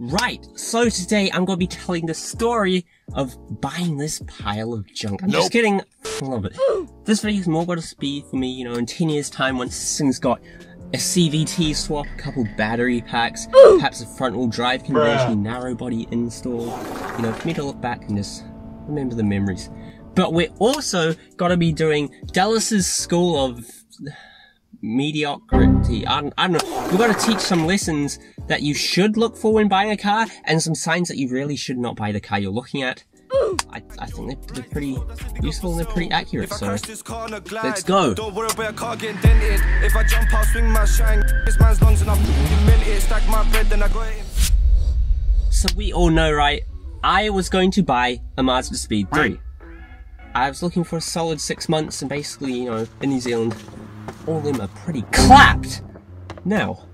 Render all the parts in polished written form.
Right, so today I'm going to be telling the story of buying this pile of junk. I'm just kidding, I love it. This video is more going to be for me, you know, in 10 years time once this thing's got a CVT swap, a couple battery packs, perhaps a front wheel drive conversion, narrow body install, you know, for me to look back and just remember the memories. But we're also going to be doing Dallas's School of Mediocrity. I don't know. We're going to teach some lessons that you should look for when buying a car, and some signs that you really should not buy the car you're looking at. I think they're pretty useful and they're pretty accurate, so let's go. So we all know, right? I was going to buy a Mazda Speed 3. I was looking for a solid 6 months, and basically, you know, in New Zealand, all of them are pretty clapped. Now,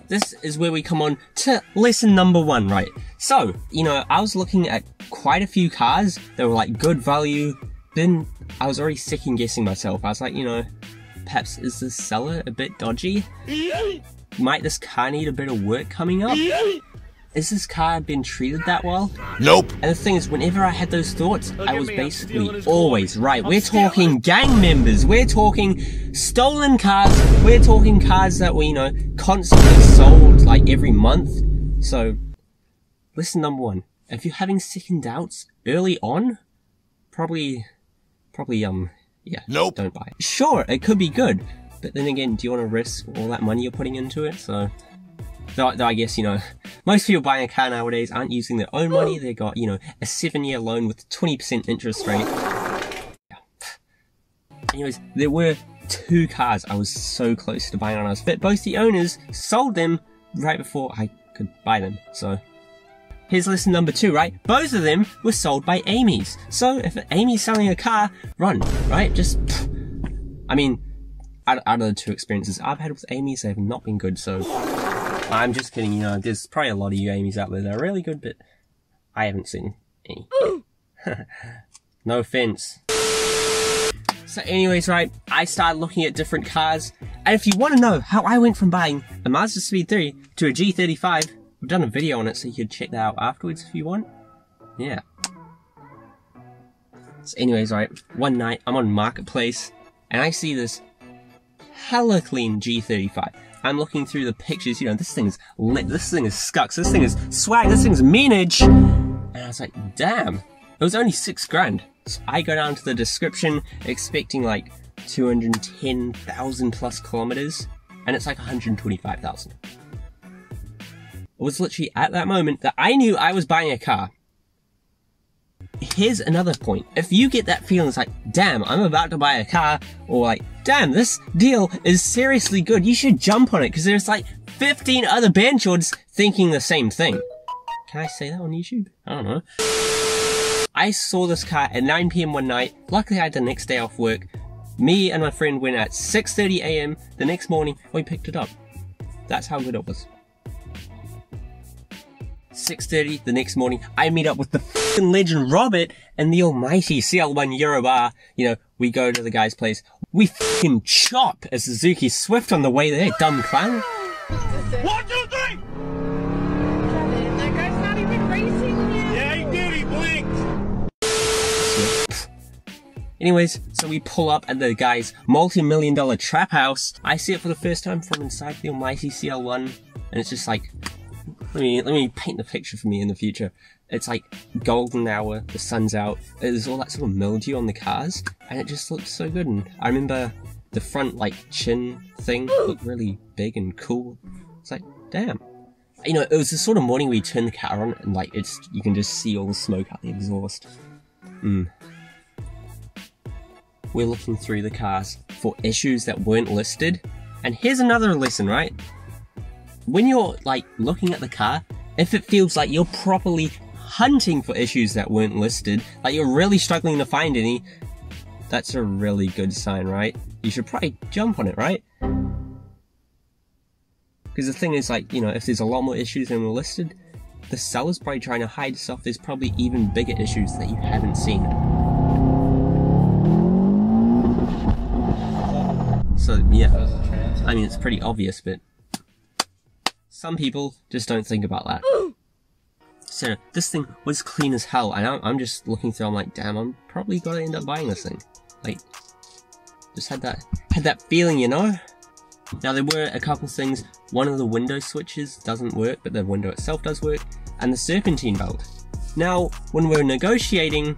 this is where we come on to lesson number 1, right? So, you know, I was looking at quite a few cars that were like good value. Then I was already second guessing myself. I was like, you know, perhaps is the seller a bit dodgy? Might this car need a bit of work coming up? Is this car been treated that well? Nope. And the thing is, whenever I had those thoughts, I was basically always right. We're talking gang members, we're talking stolen cars, we're talking cars that were, you know, constantly sold like every month. So, lesson number 1, if you're having second doubts early on, probably, yeah, nope, don't buy it. Sure, it could be good, but then again, do you want to risk all that money you're putting into it? So, though I guess, you know, most people buying a car nowadays aren't using their own money. They got, you know, a 7-year loan with 20% interest rate. Yeah. Anyways, there were 2 cars I was so close to buying on us, but both the owners sold them right before I could buy them. So, here's lesson number 2, right? Both of them were sold by Amy's. So, if Amy's selling a car, run, right? Just, I mean, out of the 2 experiences I've had with Amy's, they have not been good, so I'm just kidding, you know, there's probably a lot of you Amy's out there that are really good, but I haven't seen any. No offense. So anyways, right, I started looking at different cars, and if you want to know how I went from buying a Mazda Speed 3 to a G35, I've done a video on it, so you can check that out afterwards if you want. Yeah. So anyways, right, one night, I'm on Marketplace, and I see this hella clean G35. I'm looking through the pictures, you know, this thing is lit, this thing is scucks, this thing is swag, this thing's meanage. And I was like, damn, it was only 6 grand. So I go down to the description expecting like 210,000 plus kilometers, and it's like 125,000. It was literally at that moment that I knew I was buying a car. Here's another point. If you get that feeling, it's like, damn, I'm about to buy a car, or like, damn, this deal is seriously good, you should jump on it, because there's like 15 other banchoids thinking the same thing. Can I say that on YouTube? I don't know. I saw this car at 9 PM one night. Luckily I had the next day off work. Me and my friend went at 6:30 AM the next morning, we picked it up. That's how good it was. 6:30 the next morning, I meet up with the f***ing legend Robert and the almighty CL1 Eurobar. You know, we go to the guy's place. We f***ing chop a Suzuki Swift on the way there, dumb clown. 1, 2, 3! That guy's not even racing you! Yeah, he did, he blinked! Anyways, so we pull up at the guy's multi-million-dollar trap house. I see it for the first time from inside the almighty CL1, and it's just like, let me paint the picture for me in the future. It's like golden hour, the sun's out, there's all that sort of mildew on the cars, and it just looks so good. And I remember the front like chin thing looked really big and cool. It's like, damn. You know, it was the sort of morning where you turn the car on and like you can just see all the smoke out the exhaust. We're looking through the cars for issues that weren't listed, and here's another lesson, right? When you're like looking at the car, if it feels like you're properly hunting for issues that weren't listed, like you're really struggling to find any, that's a really good sign, right? You should probably jump on it, right? Because the thing is, like, you know, if there's a lot more issues than were listed, the seller's probably trying to hide stuff. There's probably even bigger issues that you haven't seen. So yeah, I mean, it's pretty obvious, but Some people just don't think about that. So this thing was clean as hell, and I'm just looking through, I'm like, damn, I'm probably gonna end up buying this thing. Like, just had that feeling, you know? Now there were a couple things. One of the window switches doesn't work, but the window itself does work, and the serpentine belt. Now, when we're negotiating,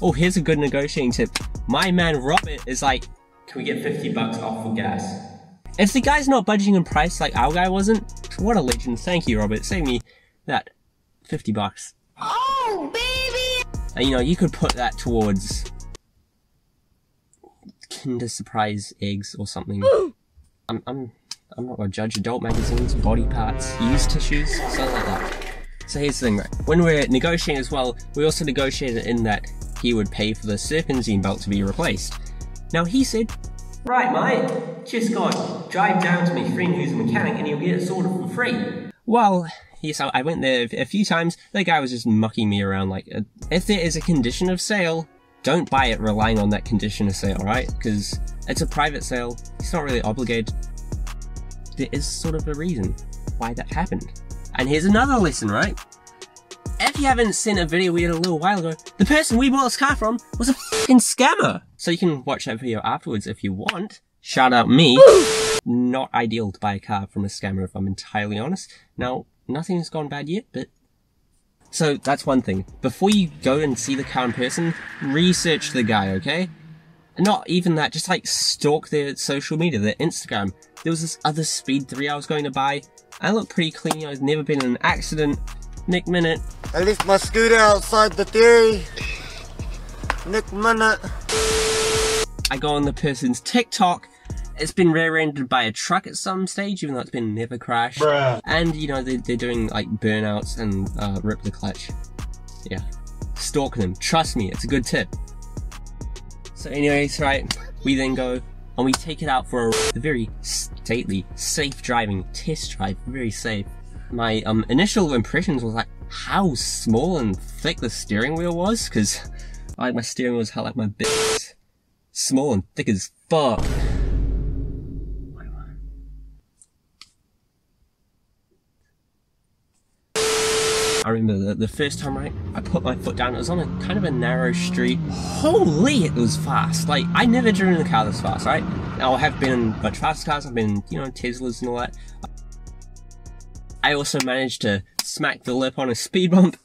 oh, here's a good negotiating tip. My man Robert is like, can we get 50 bucks off for gas? If the guy's not budging in price like our guy wasn't, what a legend. Thank you, Robert. Save me that 50 bucks. Oh, baby! And you know, you could put that towards Kinder Surprise eggs or something. I'm not gonna judge adult magazines, body parts, used tissues, something like that. So here's the thing, right? When we're negotiating as well, we also negotiated in that he would pay for the serpentine belt to be replaced. Now he said, right mate, just go drive down to my friend who's a mechanic and he'll get it sorted for free. Well, yes, I went there a few times. The guy was just mucking me around like, if there is a condition of sale, don't buy it relying on that condition of sale, right? Because it's a private sale, he's not really obligated. There is sort of a reason why that happened. And here's another lesson, right? If you haven't seen a video we did a little while ago, the person we bought this car from was a fucking scammer. So you can watch that video afterwards if you want. Shout out me. Not ideal to buy a car from a scammer if I'm entirely honest. Now, nothing's gone bad yet, but... So that's one thing. Before you go and see the car in person, research the guy, okay? Not even that, just like stalk their social media, their Instagram. There was this other Speed 3 I was going to buy. I look pretty clean, I've never been in an accident. Nick Minute. I left my scooter outside the theory. Nick Minute. I go on the person's TikTok. It's been rear-ended by a truck at some stage, even though it's been never crashed. Bruh. And, you know, they're doing, like, burnouts and rip the clutch. Yeah. Stalk them. Trust me, it's a good tip. So anyways, right, we then go and we take it out for a very stately, safe driving test drive. Very safe. My initial impressions was like how small and thick the steering wheel was, because like my steering wheel was held like my bitch. Small and thick as fuck. I remember the first time, right, I put my foot down, it was on a kind of a narrow street. Holy, it was fast. Like, I never driven a car this fast, right? Now, I have been in much faster cars, I've been in, you know, Teslas and all that. I also managed to smack the lip on a speed bump.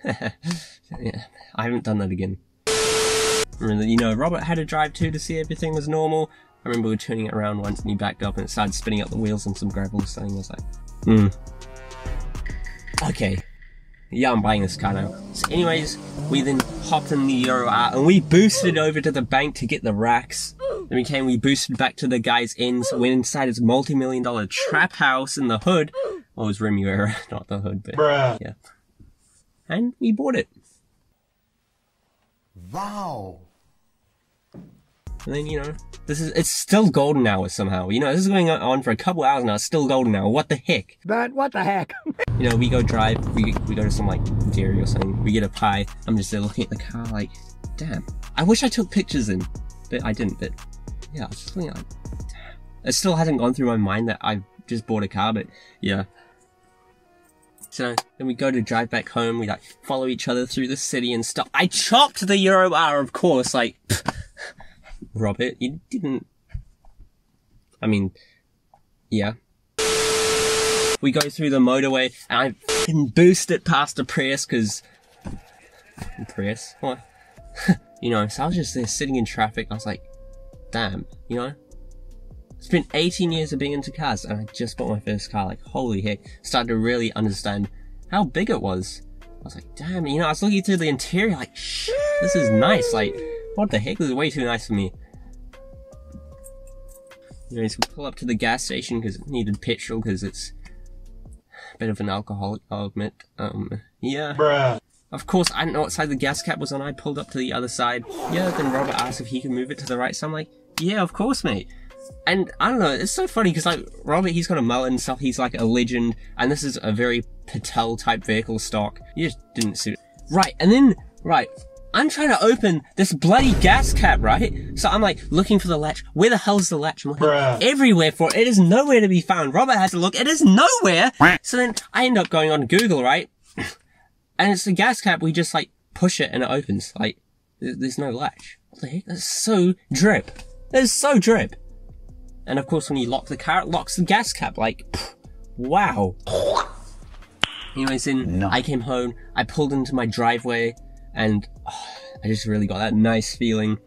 Yeah, I haven't done that again. I remember, you know, Robert had to drive too to see everything was normal. I remember we were turning it around once and he backed up and it started spinning up the wheels on some gravel, so I was like, okay, yeah, I'm buying this car now. So anyways, we then hopped in the Euro R and we boosted over to the bank to get the racks. Then we boosted back to the guy's ends, went inside his multi-million-dollar trap house in the hood. Well, it was Remuera, not the hood, but Bruh. Yeah. And we bought it. Wow. And then, you know, it's still golden hour somehow. You know, this is going on for a couple hours now, it's still golden hour. What the heck? But what the heck? You know, we go drive, we go to some, like, dairy or something, we get a pie. I'm just there looking at the car like, damn. I wish I took pictures in, but I didn't, but yeah, I was just looking like, damn. It still hasn't gone through my mind that I just bought a car, but yeah. So then we go to drive back home, we like follow each other through the city and stuff. I chopped the Euro R, of course, like, Robert, you didn't, I mean, yeah. We go through the motorway and I fucking boost it past a Prius, cause, Prius, what? You know, so I was just there sitting in traffic, I was like, damn, you know? It's been 18 years of being into cars and I just bought my first car, like holy heck. Started to really understand how big it was. I was like, damn, you know, I was looking through the interior like, shh, this is nice, like, what the heck, this is way too nice for me. Anyways, we pull up to the gas station because it needed petrol because it's a bit of an alcoholic, I'll admit. Yeah. Bruh. Of course, I didn't know what side the gas cap was on, I pulled up to the other side. Yeah, then Robert asked if he could move it to the right, so I'm like, yeah, of course, mate. And I don't know, it's so funny because like Robert, he's got a mullet and stuff, he's like a legend, and this is a very Patel type vehicle stock. You just didn't suit it. Right, and then, right, I'm trying to open this bloody gas cap, right? So I'm like looking for the latch. Where the hell's the latch? I'm looking everywhere for it. It is nowhere to be found. Robert had to look. It is nowhere. So then I end up going on Google, right? And it's the gas cap. We just like push it and it opens. Like there's no latch. What the heck? That's so drip. That is so drip. And of course when you lock the car, it locks the gas cap. Like, pff, wow. Anyways, then I came home. I pulled into my driveway. And I just really got that nice feeling.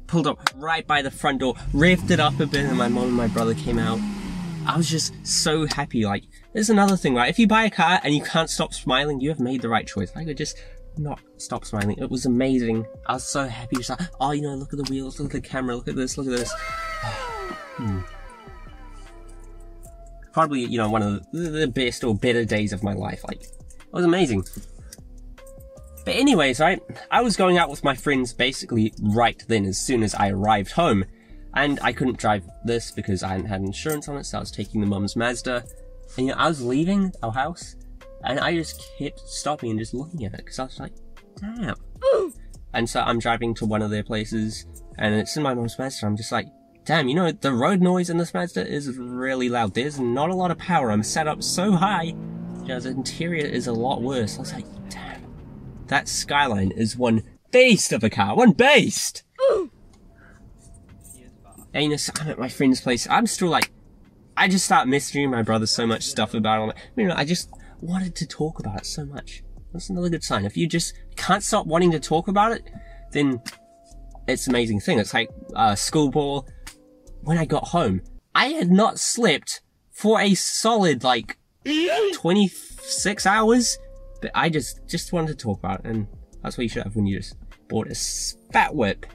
Pulled up right by the front door, revved it up a bit, and my mom and my brother came out. I was just so happy. Like, there's another thing, right? If you buy a car and you can't stop smiling, you have made the right choice. I could just not stop smiling. It was amazing. I was so happy. Just like, oh, you know, look at the wheels, look at the camera, look at this, look at this. Probably, you know, one of the best or better days of my life. Like, it was amazing. But anyways, right, I was going out with my friends basically right then as soon as I arrived home. And I couldn't drive this because I hadn't had insurance on it, so I was taking the mum's Mazda. And you know, I was leaving our house, and I just kept stopping and just looking at it, because I was like, damn. And so I'm driving to one of their places, and it's in my mum's Mazda, I'm just like, damn, you know, the road noise in this Mazda is really loud. There's not a lot of power. I'm set up so high, you know, the interior is a lot worse. I was like, damn. That Skyline is one beast of a car. One beast! And you know, so I'm at my friend's place. I'm still like, I just start messaging my brother so much stuff about it. You know, I just wanted to talk about it so much. That's another good sign. If you just can't stop wanting to talk about it, then it's an amazing thing. It's like school ball. When I got home, I had not slept for a solid, like, 26 hours. But I just wanted to talk about it, and that's what you should have when you just bought a fat whip.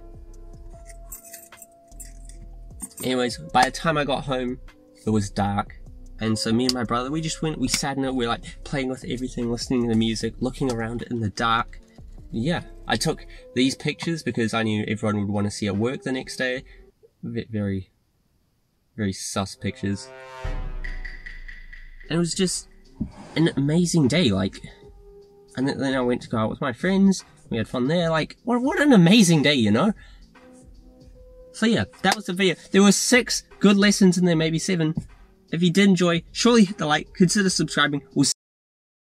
Anyways, by the time I got home, it was dark. And so me and my brother, we just went, we sat in it, we were like playing with everything, listening to the music, looking around in the dark. Yeah, I took these pictures because I knew everyone would want to see it work the next day. Very, very sus pictures. And it was just an amazing day, like... And then I went to go out with my friends, we had fun there, like, what an amazing day, you know? So yeah, that was the video. There were 6 good lessons in there, maybe 7. If you did enjoy, surely hit the like, consider subscribing. We'll